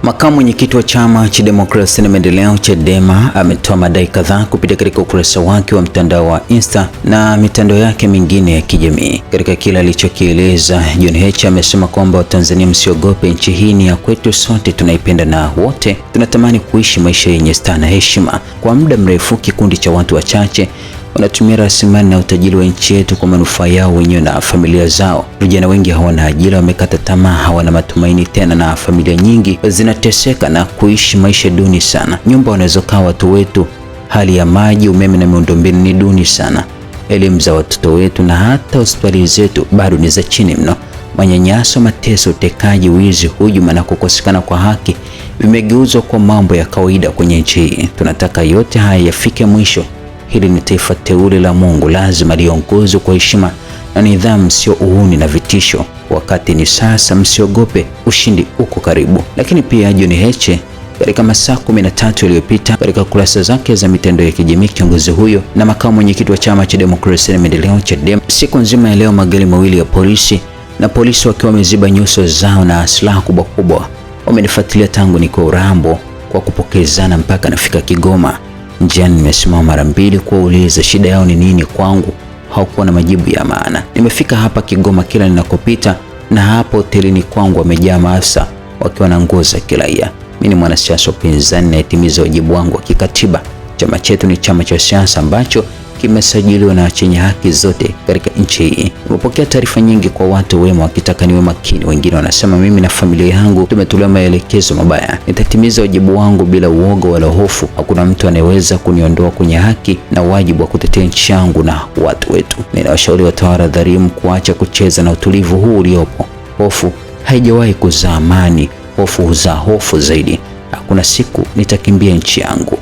Makamu mwenyekiti wa chama cha demokrasia na maendeleo Chadema ametoa madai kadhaa kupitia katika ukurasa wake wa mtandao wa Insta na mitandao yake mingine ya kijamii. Katika kila alichokieleza, John Heche amesema kwamba Watanzania msiogope, nchi hii ni ya kwetu sote, tunaipenda na wote tunatamani kuishi maisha yenye staha na heshima. Kwa muda mrefu kikundi cha watu wachache wanatumia rasilimali na utajiri wa nchi yetu kwa manufaa yao wenyewe na familia zao. Vijana wengi hawana ajira, wamekata tamaa, hawana matumaini tena, na familia nyingi zinateseka na kuishi maisha duni sana. Nyumba wanazokaa watu wetu, hali ya maji, umeme na miundombinu ni duni sana. Elimu za watoto wetu na hata hospitali zetu bado ni za chini mno. Manyanyaso, mateso, utekaji, wizi, hujuma na kukosekana kwa haki vimegeuzwa kwa mambo ya kawaida kwenye nchi hii. Tunataka yote haya yafike mwisho. Hili ni taifa teule la Mungu, lazima liongozwe kwa heshima na nidhamu, sio uhuni na vitisho. Wakati ni sasa, msiogope, ushindi uko karibu. Lakini pia John Heche katika masaa 13 yaliyopita, katika kurasa zake za mitandao ya kijamii, kiongozi huyo na makamu mwenyekiti wa chama cha demokrasia na maendeleo Chadema, siku nzima ya leo magari mawili ya polisi wakiwa wameziba nyuso zao na silaha kubwa kubwa wamenifuatilia tangu niko Urambo kwa kupokezana mpaka nafika Kigoma. Njiani nimesimama mara mbili kuwauliza shida yao ni nini kwangu, hawakuwa na majibu ya maana. Nimefika hapa Kigoma, kila ninakopita na hapo hotelini kwangu wamejaa maafisa wakiwa na nguo za kiraia. Mimi ni mwanasiasa upinzani na yatimiza wajibu wangu wa kikatiba. Chama chetu ni chama cha siasa ambacho kimesajiliwa na chenye haki zote katika nchi hii. Nimepokea taarifa nyingi kwa watu wema wakitaka niwe makini. Wengine wanasema mimi na familia yangu tumetolewa maelekezo mabaya. Nitatimiza wajibu wangu bila uoga wala hofu. Hakuna mtu anayeweza kuniondoa kwenye haki na wajibu wa kutetea nchi yangu na watu wetu. Ninawashauri watawala dhalimu kuacha kucheza na utulivu huu uliopo. Hofu haijawahi kuzaa amani, hofu huzaa hofu zaidi. Hakuna siku nitakimbia nchi yangu.